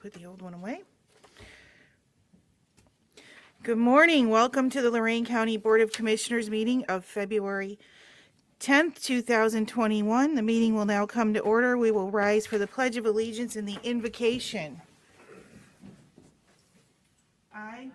put the old one away. Good morning. Welcome to the Lorraine County Board of Commissioners meeting of February 10th, 2021. The meeting will now come to order. We will rise for the Pledge of Allegiance and the invocation. I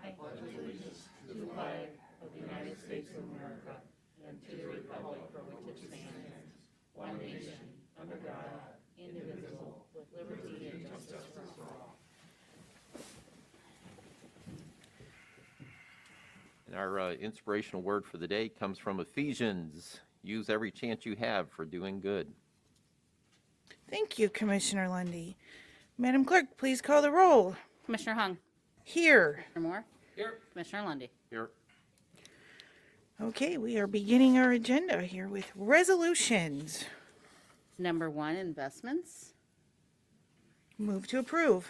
And our inspirational word for the day comes from Ephesians. Use every chance you have for doing good. Thank you, Commissioner Lundy. Madam Clerk, please call the roll. Commissioner Hung. Here. Commissioner Moore. Here. Commissioner Lundy. Here. Okay, we are beginning our agenda here with resolutions. Number 1, investments. Move to approve.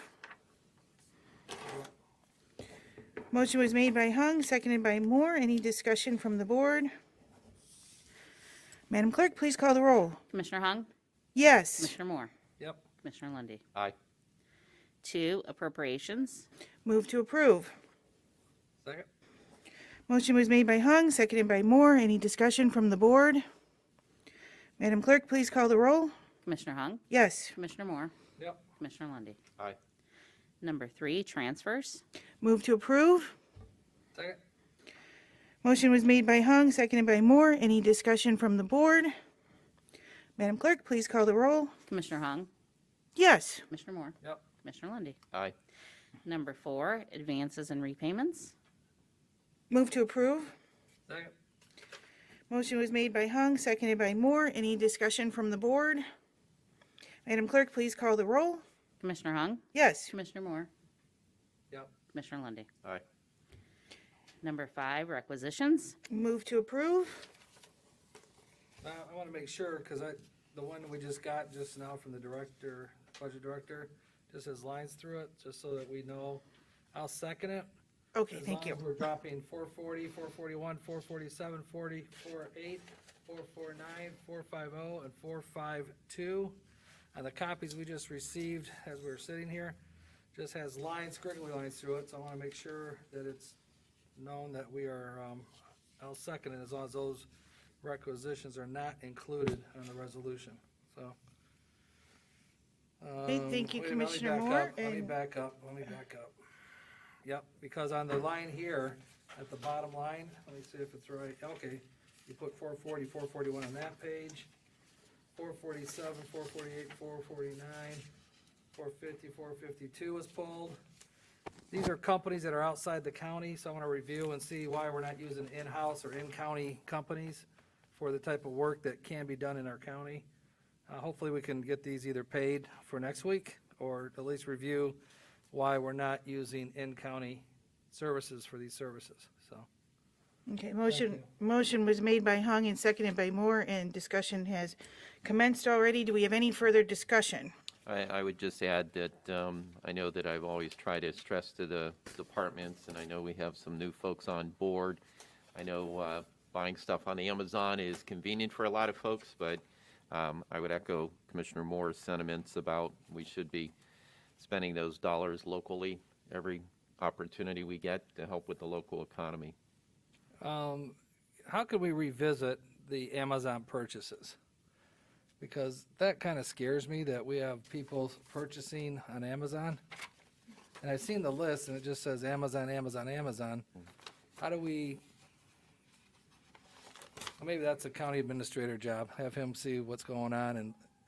Motion was made by Hung, seconded by Moore. Any discussion from the board? Madam Clerk, please call the roll. Commissioner Hung. Yes. Commissioner Moore. Yep. Commissioner Lundy. Aye. 2, appropriations. Move to approve. Second. Motion was made by Hung, seconded by Moore. Any discussion from the board? Madam Clerk, please call the roll. Commissioner Hung. Yes. Commissioner Moore. Yep. Commissioner Lundy. Aye. Number 3, transfers. Move to approve. Second. Motion was made by Hung, seconded by Moore. Any discussion from the board? Madam Clerk, please call the roll. Commissioner Hung. Yes. Commissioner Moore. Yep. Commissioner Lundy. Aye. Number 4, advances and repayments. Move to approve. Second. Motion was made by Hung, seconded by Moore. Any discussion from the board? Madam Clerk, please call the roll. Commissioner Hung. Yes. Commissioner Moore. Yep. Commissioner Lundy. Aye. Number 5, requisitions. Move to approve. Now, I want to make sure, because the one we just got just now from the director, budget director, just has lines through it, just so that we know. I'll second it. Okay, thank you. As long as we're dropping 440, 441, 447, 40, 48, 449, 450, and 452. And the copies we just received as we were sitting here just has lines, squiggly lines through it, so I want to make sure that it's known that we are, I'll second it as long as those requisitions are not included on the resolution, so. Okay, thank you, Wait a minute, Commissioner let me Moore, back up. Let me back up. Yep, because on the line here, at the bottom line, let me see if it's right, okay, you put 440, 441 on that page, 447, 448, 449, 450, 452 is pulled. These are companies that are outside the county, so I want to review and see why we're not using in-house or in-county companies for the type of work that can be done in our county. Hopefully we can get these either paid for next week, or at least review why we're not using in-county services for these services, so. Okay, motion was made by Hung and seconded by Moore, and discussion has commenced already. Do we have any further discussion? I would just add that I know that I've always tried to stress to the departments, and I know we have some new folks on board. I know buying stuff on Amazon is convenient for a lot of folks, but I would echo Commissioner Moore's sentiments about we should be spending those dollars locally every opportunity we get to help with the local economy. How could we revisit the Amazon purchases? Because that kind of scares me that we have people purchasing on Amazon. And I've seen the list and it just says Amazon, Amazon, Amazon. How do we, well, maybe that's a county administrator job, have him see what's going on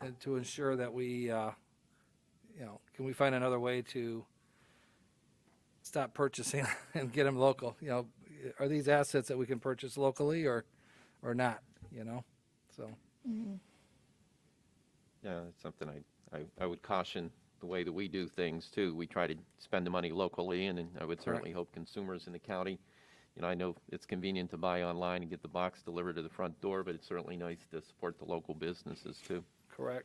and to ensure that we, can we find another way to stop purchasing and get them local? Are these assets that we can purchase locally or not, so. Yeah, it's something I would caution the way that we do things too. We try to spend the money locally, and I would certainly hope consumers in the county, I know it's convenient to buy online and get the box delivered to the front door, but it's certainly nice to support the local businesses too. Correct.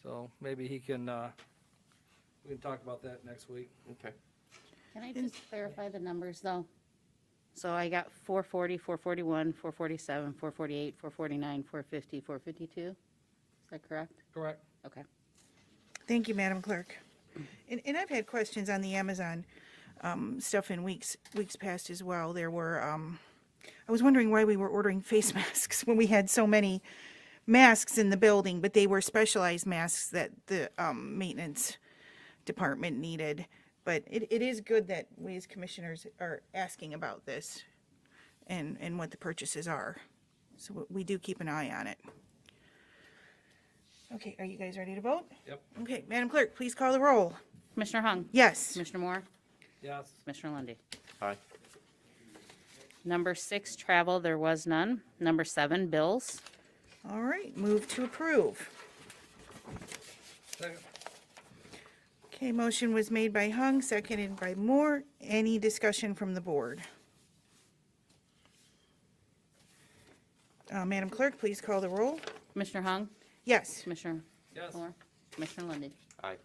So maybe he can, we can talk about that next week. Okay. Can I just clarify the numbers, though? So I got 440, 441, 447, 448, 449, 450, 452? Is that correct? Correct. Okay. Thank you, Madam Clerk. And I've had questions on the Amazon stuff in weeks past as well. There were, I was wondering why we were ordering face masks when we had so many masks in the building, but they were specialized masks that the maintenance department needed. But it is good that we as commissioners are asking about this and what the purchases are. So we do keep an eye on it. Okay, are you guys ready to vote? Yep. Okay, Madam Clerk, please call the roll. Commissioner Hung? Yes. Commissioner Moore? Yes. Commissioner Lundy. Aye. Number 6, travel, there was none. Number 7, bills. All right, move to approve. Second. Okay, motion was made by Hung, seconded by Moore. Any discussion from the board? Madam Clerk, please call the roll. Commissioner Hung? Yes. Commissioner Yes. Moore? Commissioner Lundy. Aye.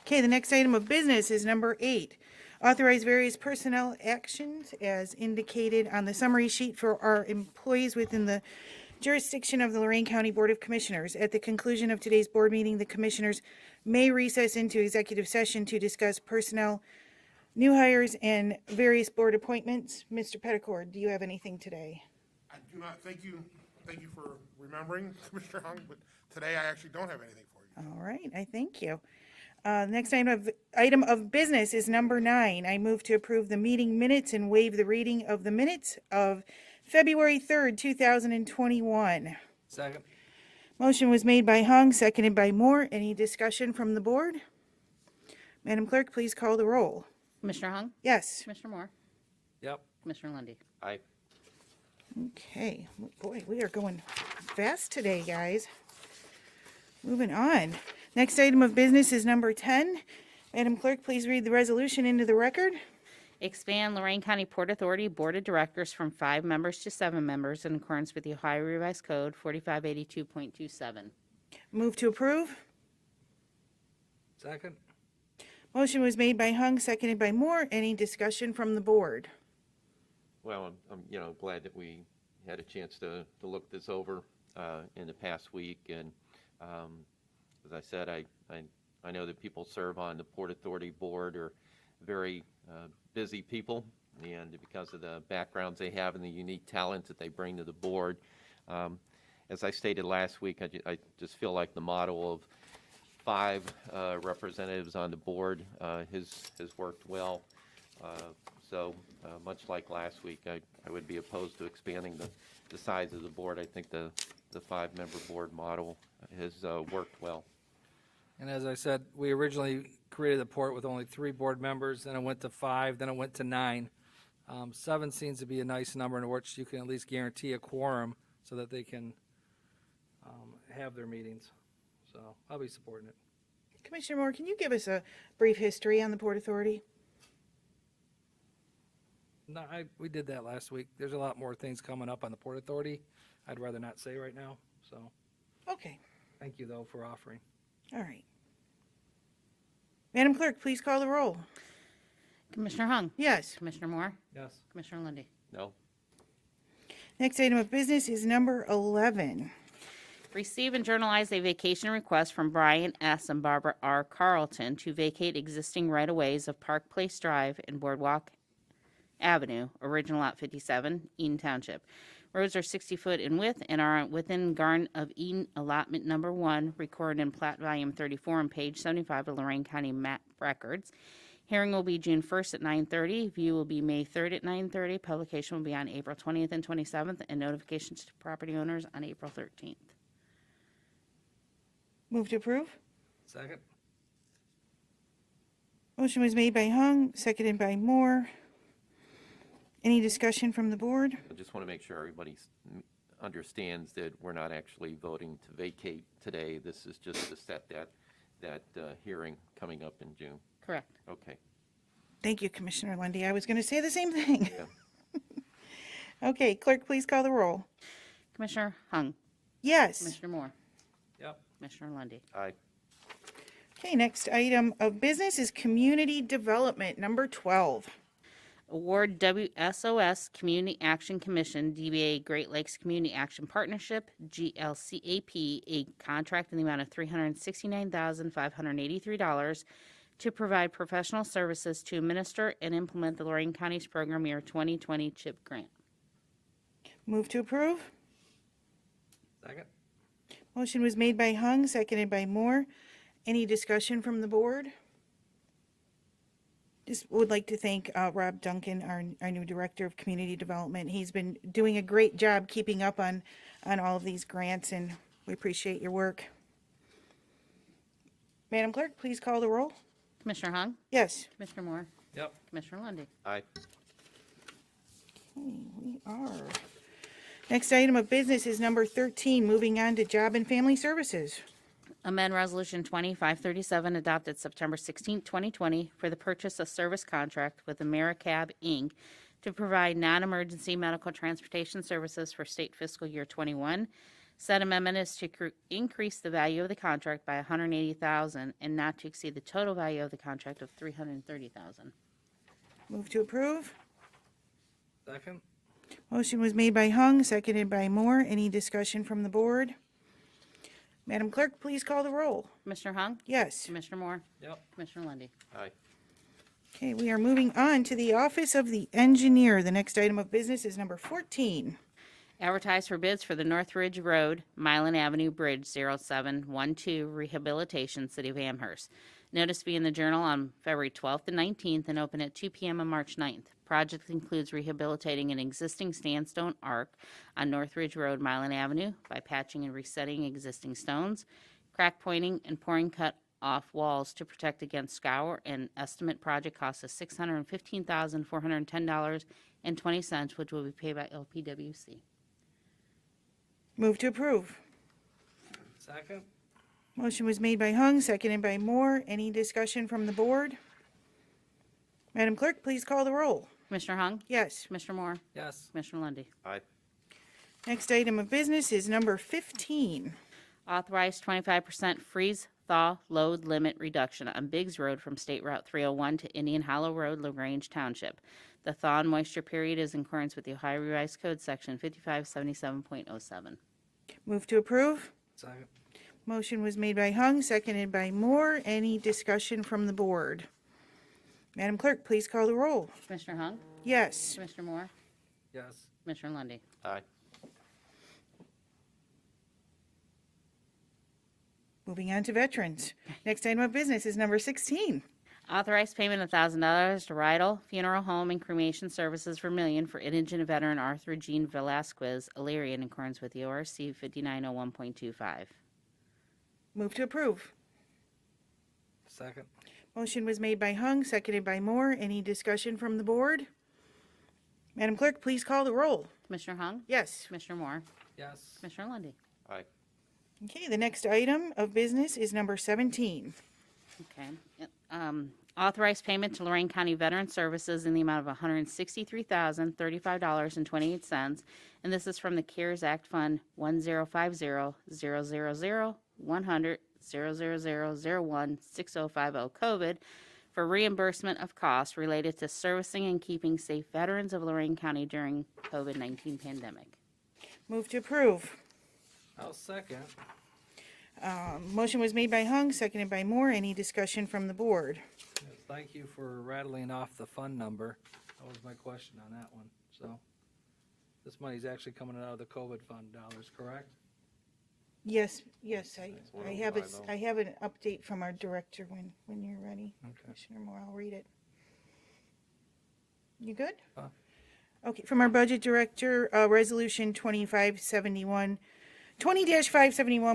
Okay, the next item of business is number 8. Authorize various personnel actions as indicated on the summary sheet for our employees within the jurisdiction of the Lorraine County Board of Commissioners. At the conclusion of today's board meeting, the commissioners may recess into executive session to discuss personnel, new hires, and various board appointments. Mr. Petticord, do you have anything today? I do not, thank you for remembering, Commissioner Hung, but today I actually don't have anything for you. All right, I thank you. Next item of business is number 9. I move to approve the meeting minutes and waive the reading of the minutes of February 3rd, 2021. Second. Motion was made by Hung, seconded by Moore. Any discussion from the board? Madam Clerk, please call the roll. Commissioner Hung? Yes. Commissioner Moore? Yep. Commissioner Lundy. Aye. Okay, boy, we are going fast today, guys. Moving on. Next item of business is number 10. Madam Clerk, please read the resolution into the record. Expand Lorraine County Port Authority Board of Directors from 5 members to 7 members in accordance with the Ohio Revised Code 4582.27. Move to approve. Second. Motion was made by Hung, seconded by Moore. Any discussion from the board? Well, I'm glad that we had a chance to look this over in the past week. And as I said, I know that people serve on the Port Authority Board are very busy people, and because of the backgrounds they have and the unique talents that they bring to the board. As I stated last week, I just feel like the model of 5 representatives on the board has worked well. So much like last week, I would be opposed to expanding the size of the board. I think the 5-member board model has worked well. And as I said, we originally created the port with only 3 board members, then it went to 5, then it went to 9. 7 seems to be a nice number in which you can at least guarantee a quorum so that they can have their meetings. So I'll be supporting it. Commissioner Moore, can you give us a brief history on the Port Authority? No, we did that last week. There's a lot more things coming up on the Port Authority. I'd rather not say right now, so Okay, thank you, though, for offering. all right. Madam Clerk, please call the roll. Commissioner Hung? Yes. Commissioner Moore? Yes. Commissioner Lundy. No? Next item of business is number 11. Receive and journalize a vacation request from Brian S. and Barbara R. Carlton to vacate existing right-of-ways of Park Place Drive and Boardwalk Avenue, original lot 57, Eden Township. Roads are 60 foot in width and are within Garden of Eden allotment number 1, recorded in plat volume 34 on page 75 of Lorraine County map records. Hearing will be June 1st at 9:30. View will be May 3rd at 9:30. Publication will be on April 20th and 27th, and notifications to property owners on April 13th. Move to approve. Second. Motion was made by Hung, seconded by Moore. Any discussion from the board? I just want to make sure everybody understands that we're not actually voting to vacate today. This is just to set that hearing coming up in June. Correct. Okay. Thank you, Commissioner Lundy. I was going to say the same thing. Yeah. Okay, clerk, please call the roll. Commissioner Hung. Yes. Commissioner Moore. Yep. Commissioner Lundy. Aye. Okay, next item of business is community development, number 12. Award WSOS Community Action Commission, DBA Great Lakes Community Action Partnership, GLCAP, a contract in the amount of $369,583 to provide professional services to administer and implement the Lorraine County's Program Year 2020 CHIP grant. Move to approve. Second? Motion was made by Hung, seconded by Moore. Any discussion from the board? Just would like to thank Rob Duncan, our new Director of Community Development. He's been doing a great job keeping up on all of these grants, and we appreciate your work. Madam Clerk, please call the roll. Commissioner Hung? Yes, Commissioner Moore? Yep. Commissioner Lundy. Aye. we are. Next item of business is number 13, moving on to Job and Family Services. Amend Resolution 2537 adopted September 16, 2020 for the purchase of service contract with AmeriCab, Inc. to provide non-emergency medical transportation services for state fiscal year 21. Said amendment is to increase the value of the contract by $180,000 and not to exceed the total value of the contract of $330,000. Move to approve. Second? Motion was made by Hung, seconded by Moore. Any discussion from the board? Madam Clerk, please call the roll. Commissioner Hung? Yes. Commissioner Moore? Yep. Commissioner Lundy. Aye. Okay, we are moving on to the Office of the Engineer. The next item of business is number 14. Advertise for bids for the Northridge Road, Milan Avenue Bridge 0712 Rehabilitation, City of Amherst. Notice to be in the Journal on February 12th and 19th and open at 2 p.m. on March 9th. Project includes rehabilitating an existing sandstone arc on Northridge Road, Milan Avenue by patching and resetting existing stones, crack pointing and pouring cut off walls to protect against scour, and estimate project cost of $615,410.20, which will be paid by LPWC. Move to approve. Second? Motion was made by Hung, seconded by Moore. Any discussion from the board? Madam Clerk, please call the roll. Commissioner Hung? Yes. Commissioner Moore? Yes. Commissioner Lundy. Aye. Next item of business is number 15. Authorize 25% freeze-thaw load limit reduction on Biggs Road from State Route 301 to Indian Hollow Road, LaGrange Township. The thaw and moisture period is in accordance with the Ohio Revised Code, Section 5577.07. Move to approve. Second? Motion was made by Hung, seconded by Moore. Any discussion from the board? Madam Clerk, please call the roll. Commissioner Hung? Yes. Commissioner Moore? Yes. Commissioner Lundy. Aye. Moving on to Veterans. Next item of business is number 16. Authorize payment of $1,000 to Rydell Funeral Home and Cremation Services for million for indigent veteran Arthur Jean Velasquez, Illyria, in accordance with the ORC 5901.25. Move to approve. Second? Motion was made by Hung, seconded by Moore. Any discussion from the board? Madam Clerk, please call the roll. Commissioner Hung? Yes. Commissioner Moore? Yes. Commissioner Lundy. Aye. Okay, the next item of business is number 17. Okay. Authorize payment to Lorraine County Veteran Services in the amount of $163,035.28, and this is from the CARES Act Fund 1050-000-100-00001-6050 COVID for reimbursement of costs related to servicing and keeping safe veterans of Lorraine County during COVID-19 pandemic. Move to approve. I'll second. Motion was made by Hung, seconded by Moore. Any discussion from the board? Thank you for rattling off the fund number. That was my question on that one, so. This money's actually coming out of the COVID fund dollars, correct? Yes, yes, I have it. 1050. I have an update from our director when you're ready. Okay. Commissioner Moore, I'll read it. You good? Huh. Okay, from our budget director, resolution 20-571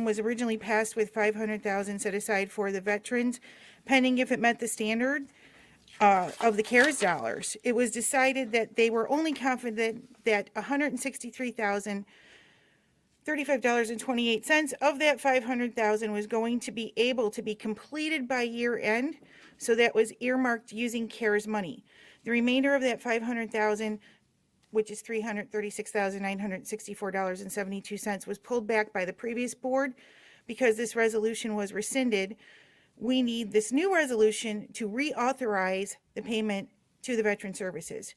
was originally passed with $500,000 set aside for the veterans, pending if it met the standard of the CARES dollars. It was decided that they were only confident that $163,035.28 of that $500,000 was going to be able to be completed by year end. So that was earmarked using CARES money. The remainder of that $500,000, which is $336,964.72, was pulled back by the previous board because this resolution was rescinded. We need this new resolution to reauthorize the payment to the Veteran Services.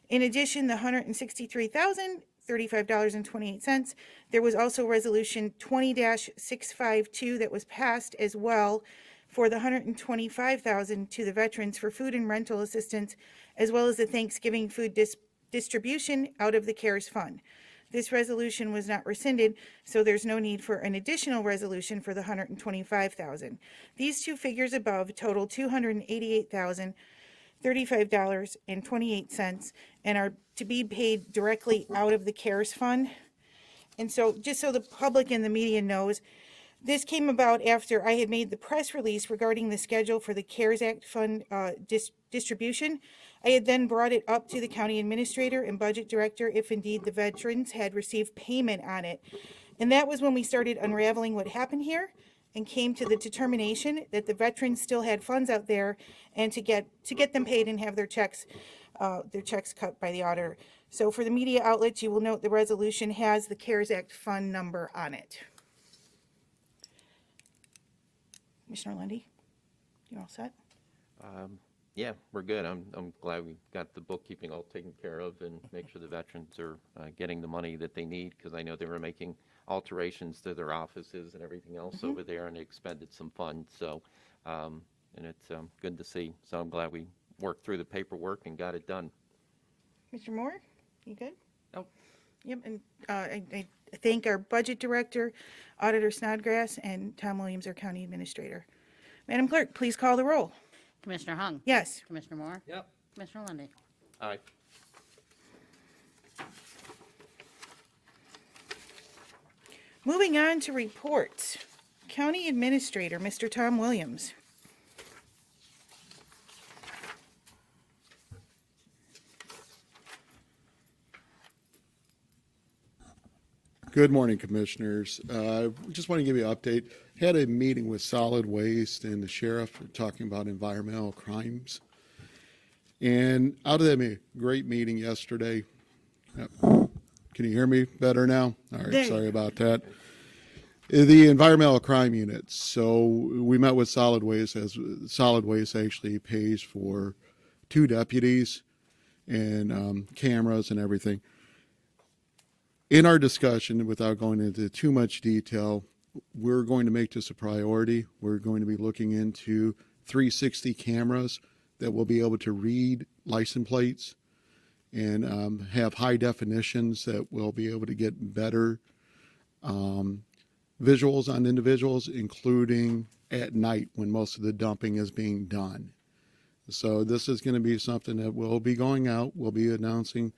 In addition, the $163,035.28, there was also Resolution 20-652 that was passed as well for the $125,000 to the veterans for food and rental assistance, as well as the Thanksgiving food distribution out of the CARES Fund. This resolution was not rescinded, so there's no need for an additional resolution for the $125,000. These two figures above total $288,035.28 and are to be paid directly out of the CARES Fund. And so, just so the public and the media knows, this came about after I had made the press release regarding the schedule for the CARES Act fund distribution. I had then brought it up to the county administrator and budget director if indeed the veterans had received payment on it. And that was when we started unraveling what happened here and came to the determination that the veterans still had funds out there and to get them paid and have their checks cut by the auditor. So for the media outlets, you will note the resolution has the CARES Act fund number on it. Commissioner Lundy, you all set? Yeah, we're good. I'm glad we got the bookkeeping all taken care of and make sure the veterans are getting the money that they need, because I know they were making alterations to their offices and everything else over there, and they expended some funds. So, and it's good to see. So I'm glad we worked through the paperwork and got it done. Mr. Moore, you good? Nope. Yep, and I thank our budget director, Auditor Snodgrass, and Tom Williams, our county administrator. Madam Clerk, please call the roll. Commissioner Hung? Yes. Commissioner Moore? Yep. Commissioner Lundy. Aye. Moving on to reports. County Administrator, Mr. Tom Williams. Good morning, Commissioners. Just want to give you an update. Had a meeting with Solid Waste and the sheriff talking about environmental crimes. And out of that great meeting yesterday, can you hear me better now? All right, There. sorry about that. The environmental crime units. So we met with Solid Waste, as Solid Waste actually pays for 2 deputies and cameras and everything. In our discussion, without going into too much detail, we're going to make this a priority. We're going to be looking into 360 cameras that will be able to read license plates and have high definitions that will be able to get better visuals on individuals, including at night when most of the dumping is being done. So this is going to be something that will be going out. We'll be announcing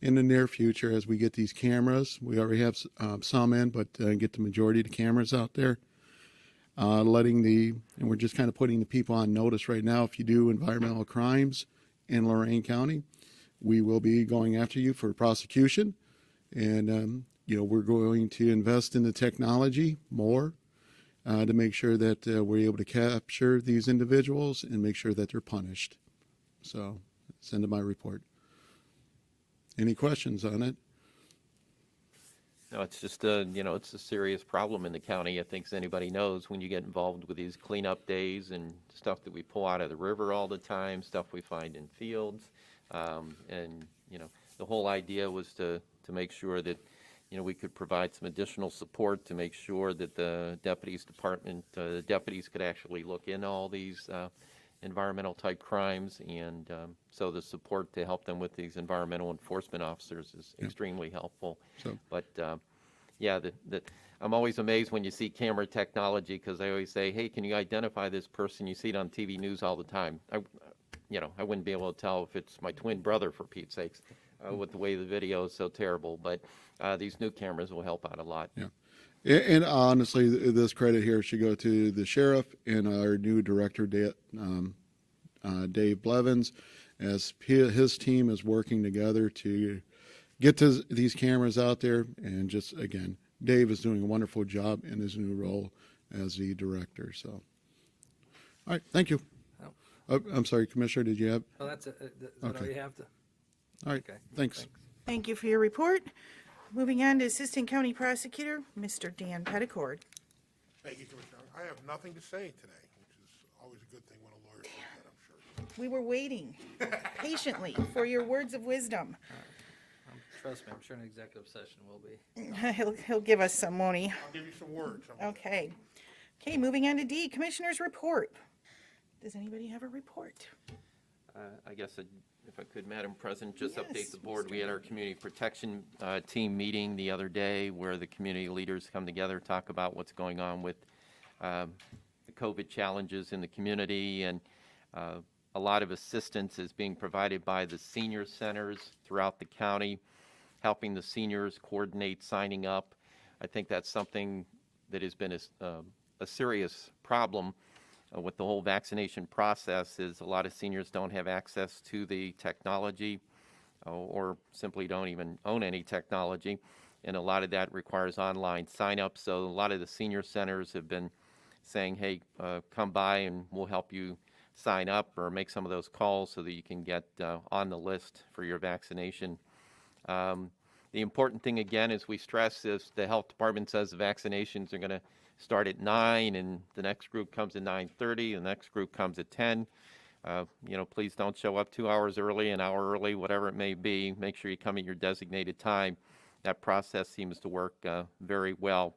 in the near future as we get these cameras. We already have some in, but get the majority of the cameras out there. And we're just kind of putting the people on notice right now. If you do environmental crimes in Lorain County, we will be going after you for prosecution. And, we're going to invest in the technology more to make sure that we're able to capture these individuals and make sure that they're punished. So, that's the end of my report. Any questions on it? No, it's just it's a serious problem in the county. I think as anybody knows, when you get involved with these cleanup days and stuff that we pull out of the river all the time, stuff we find in fields, and the whole idea was to make sure that we could provide some additional support to make sure that the deputies could actually look into all these environmental type crimes, and so the support to help them with these environmental enforcement officers is extremely helpful. So- But I'm always amazed when you see camera technology, because I always say, hey, can you identify this person? You see it on TV news all the time. I wouldn't be able to tell if it's my twin brother, for Pete's sakes, with the way the video is so terrible. But these new cameras will help out a lot. Yeah. And honestly, this credit here should go to the sheriff and our new director, Dave Blevins, as his team is working together to get these cameras out there. And just, again, Dave is doing a wonderful job in his new role as the director. So, all right, thank you. I'm sorry, Commissioner, did you have? Oh, that's it. Is that all Okay. you have to? All right, Okay. thanks. Thank you for your report. Moving on to Assistant County Prosecutor, Mr. Dan Petticord. Thank you, Commissioner. I have nothing to say today, which is always a good thing when a lawyer says that, I'm sure. We were waiting patiently for your words of wisdom. Trust me, I'm sure an executive session will be. He'll give us some, won't he? I'll give you some words. Okay. Okay, moving on to D, Commissioners Report. Does anybody have a report? I guess if I could, Madam President, just Yes, update the board. We had our community protection team meeting the other day where the community leaders come together, talk about what's going on with the COVID challenges in the community, and a lot of assistance is being provided by the senior centers throughout the county, helping the seniors coordinate signing up. I think that's something that has been a serious problem with the whole vaccination process. Is a lot of seniors don't have access to the technology or simply don't even own any technology, and a lot of that requires online sign up. So a lot of the senior centers have been saying, hey, come by and we'll help you sign up or make some of those calls so that you can get on the list for your vaccination. The important thing, again, as we stress, is the health department says the vaccinations are going to start at 9, and the next group comes at 9:30, the next group comes at 10. Please don't show up 2 hours early, an hour early, whatever it may be. Make sure you come at your designated time. That process seems to work very well.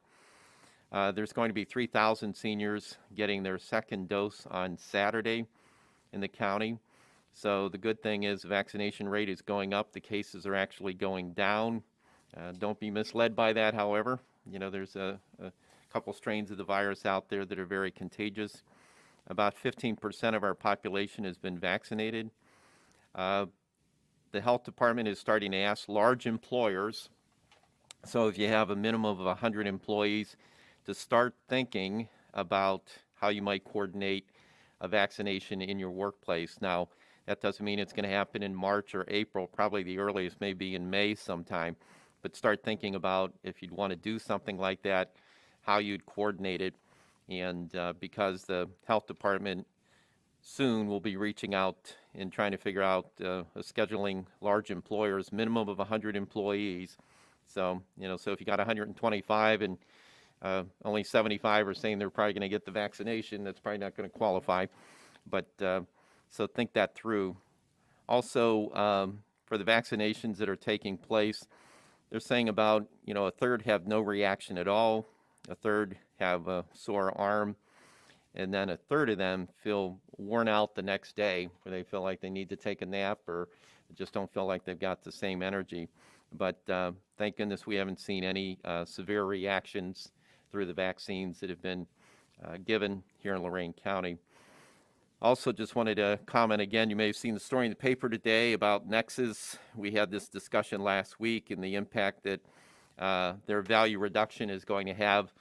There's going to be 3,000 seniors getting their second dose on Saturday in the county. So the good thing is the vaccination rate is going up. The cases are actually going down. Don't be misled by that, however. There's a couple strains of the virus out there that are very contagious. About 15% of our population has been vaccinated. The health department is starting to ask large employers, so if you have a minimum of 100 employees, to start thinking about how you might coordinate a vaccination in your workplace. Now, that doesn't mean it's going to happen in March or April. Probably the earliest may be in May sometime. But start thinking about, if you'd want to do something like that, how you'd coordinate it. And because the health department soon will be reaching out and trying to figure out scheduling large employers, minimum of 100 employees. So, so if you got 125 and only 75 are saying they're probably going to get the vaccination, that's probably not going to qualify. But so think that through. Also, for the vaccinations that are taking place, they're saying about, a third have no reaction at all, a third have a sore arm, and then a third of them feel worn out the next day, where they feel like they need to take a nap or just don't feel like they've got the same energy. But thank goodness we haven't seen any severe reactions through the vaccines that have been given here in Lorain County. Also, just wanted to comment again, you may have seen the story in the paper today about Nexus. We had this discussion last week and the impact that their value reduction is going to have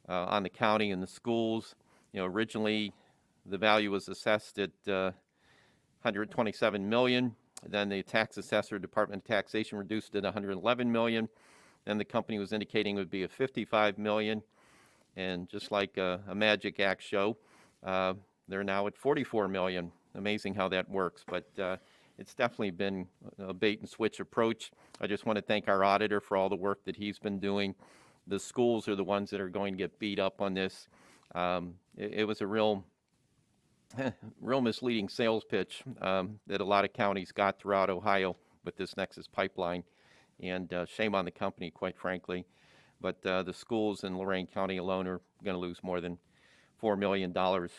on the county and the schools. Originally the value was assessed at $127 million. Then the tax assessor, Department of Taxation, reduced it to $111 million. Then the company was indicating it would be a $55 million. And just like a Magic Act show, they're now at $44 million. Amazing how that works. But it's definitely been a bait and switch approach. I just want to thank our auditor for all the work that he's been doing. The schools are the ones that are going to get beat up on this. It was a real misleading sales pitch that a lot of counties got throughout Ohio with this Nexus pipeline. And shame on the company, quite frankly. But the schools in Lorain County alone are going to lose more than $4 million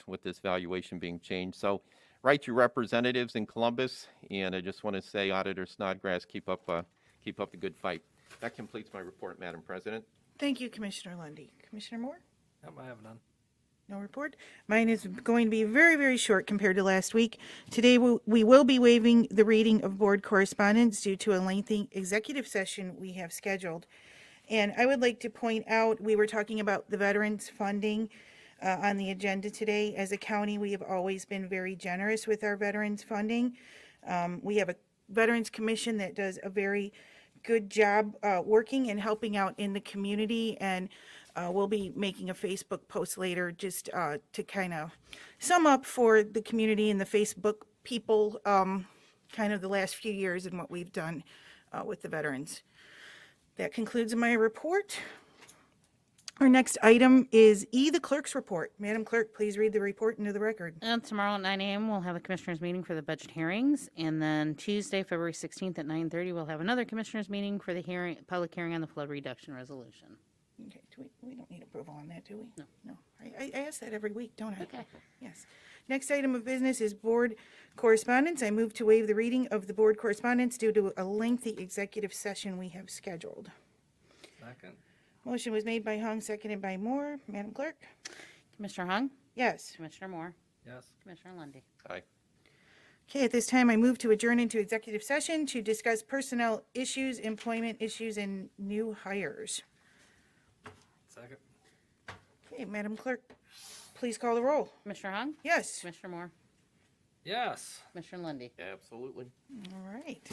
with this valuation being changed. So write your representatives in Columbus, and I just want to say, Auditor Snodgrass, keep up the good fight. That completes my report, Madam President. Thank you, Commissioner Lundy. Commissioner Moore? Nope, I have none. No report. Mine is going to be very, very short compared to last week. Today, we will be waiving the reading of board correspondence due to a lengthy executive session we have scheduled. And I would like to point out, we were talking about the veterans funding on the agenda today. As a county, we have always been very generous with our veterans funding. We have a Veterans Commission that does a very good job working and helping out in the community, and we'll be making a Facebook post later just to kind of sum up for the community and the Facebook people kind of the last few years and what we've done with the veterans. That concludes my report. Our next item is E, the clerk's report. Madam Clerk, please read the report into the record. And tomorrow at 9 a.m., we'll have a commissioners meeting for the budget hearings. And then Tuesday, February 16th at 9:30, we'll have another commissioners meeting for the public hearing on the flood reduction resolution. Okay, we don't need approval on that, do we? No. I ask that every week, don't I? Okay. Yes. Next item of business is board correspondence. I move to waive the reading of the board correspondence due to a lengthy executive session we have scheduled. Second. Motion was made by Hung, seconded by Moore. Madam Clerk? Commissioner Hung? Yes. Commissioner Moore? Yes. Commissioner Lundy. Aye. Okay, at this time, I move to adjourn into executive session to discuss personnel issues, employment issues, and new hires. Second. Okay, Madam Clerk, please call the roll. Commissioner Hung? Yes. Commissioner Moore? Yes. Commissioner Lundy. Absolutely. All right.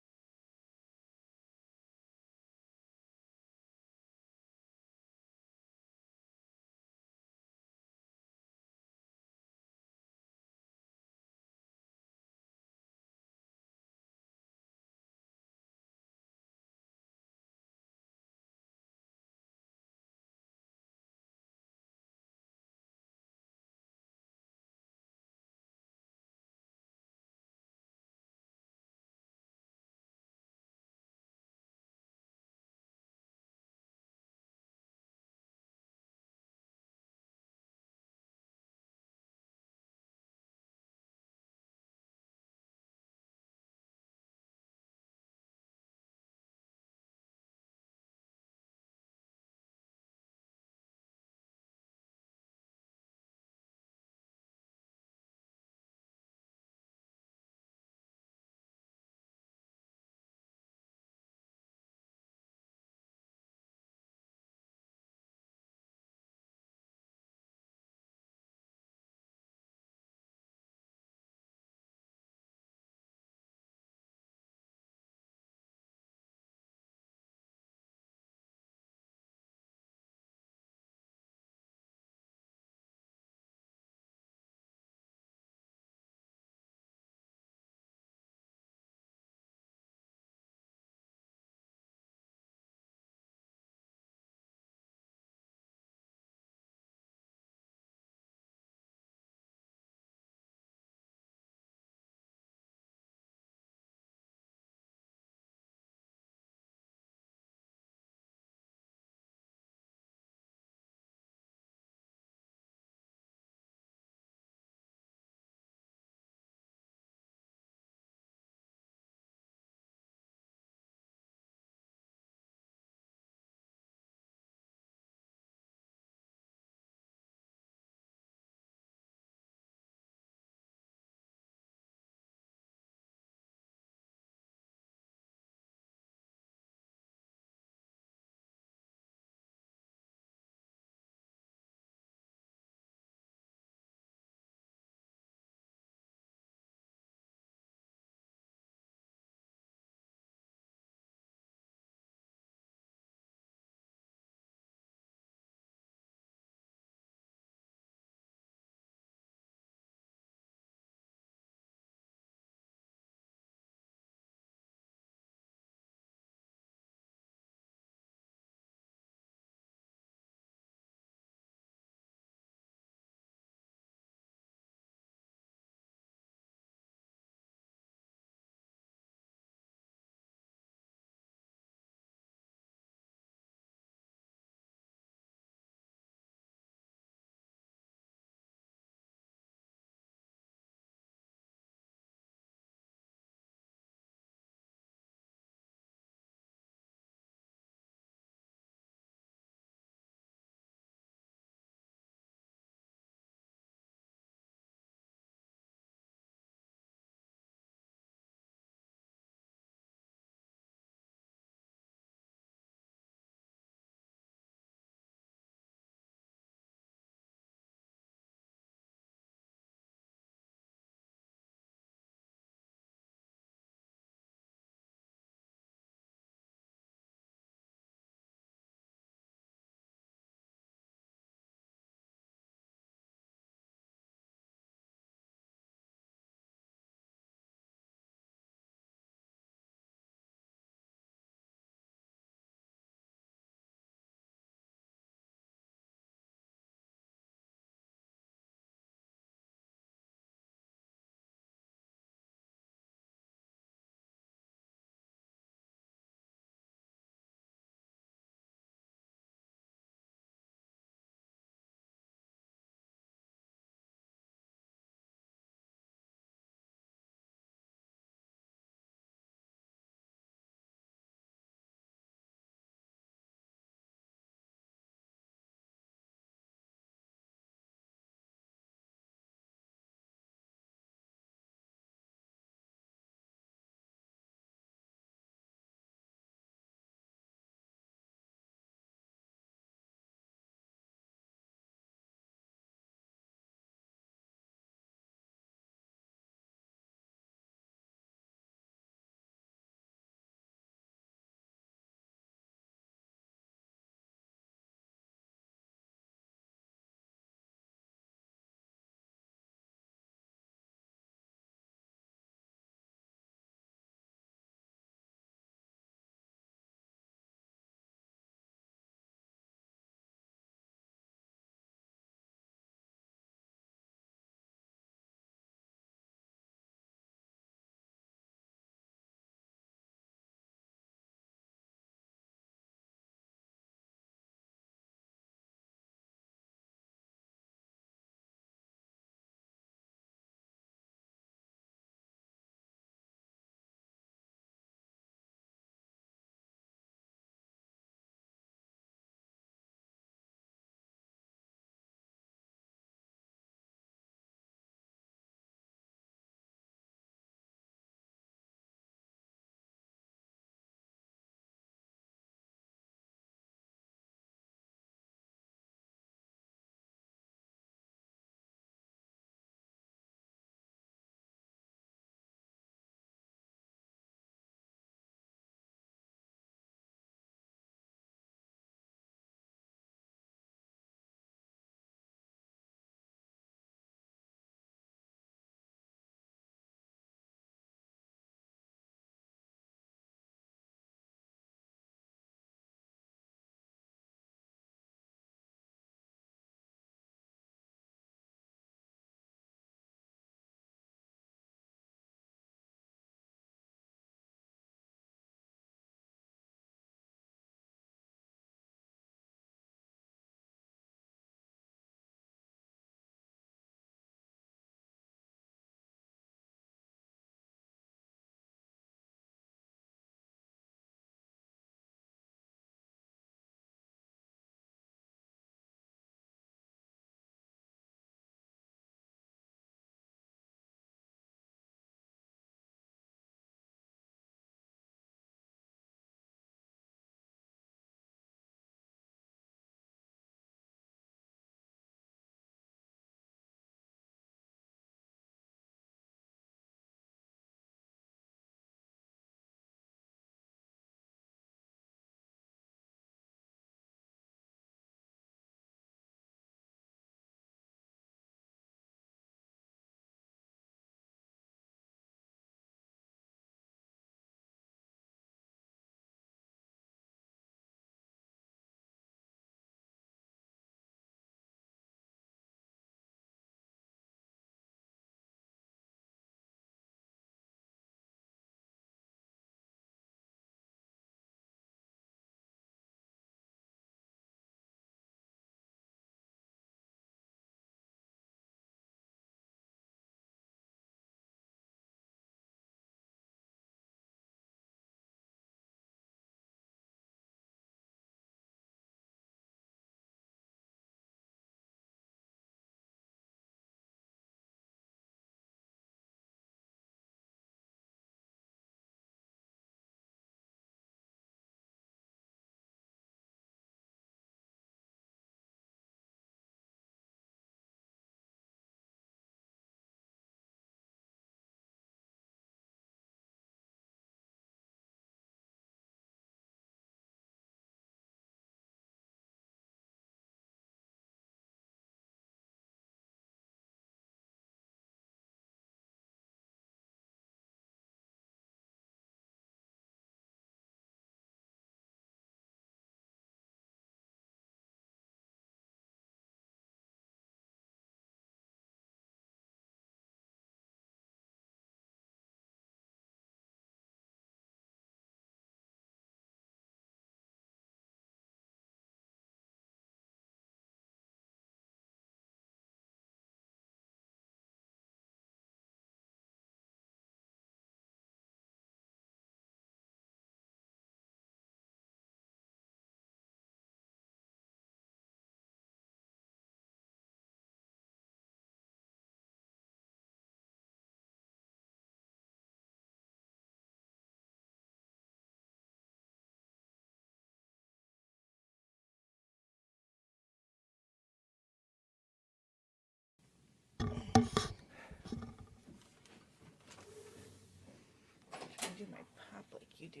you do.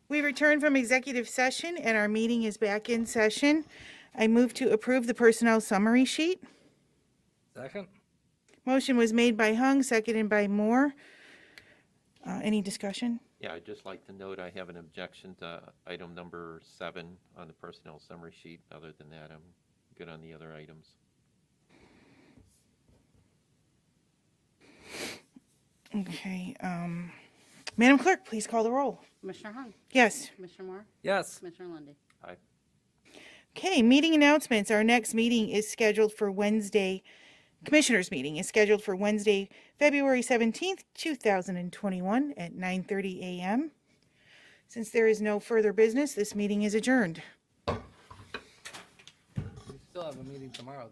We returned from executive session and our meeting is back in session. I move to approve the personnel summary sheet. Second? Motion was made by Hung, seconded by Moore. Any discussion? Yeah, I'd just like to note I have an objection to item number 7 on the personnel summary sheet. Other than that, I'm good on the other items. Okay, Madam Clerk, please call the roll. Commissioner Hung, Yes. Commissioner Moore, Yes. Commissioner Lundy. Aye. Okay, meeting announcements. Our next meeting is scheduled for Wednesday. Commissioners' meeting is scheduled for Wednesday, February 17th, 2021 at 9:30 a.m. Since there is no further business, this meeting is adjourned. We still have a meeting tomorrow.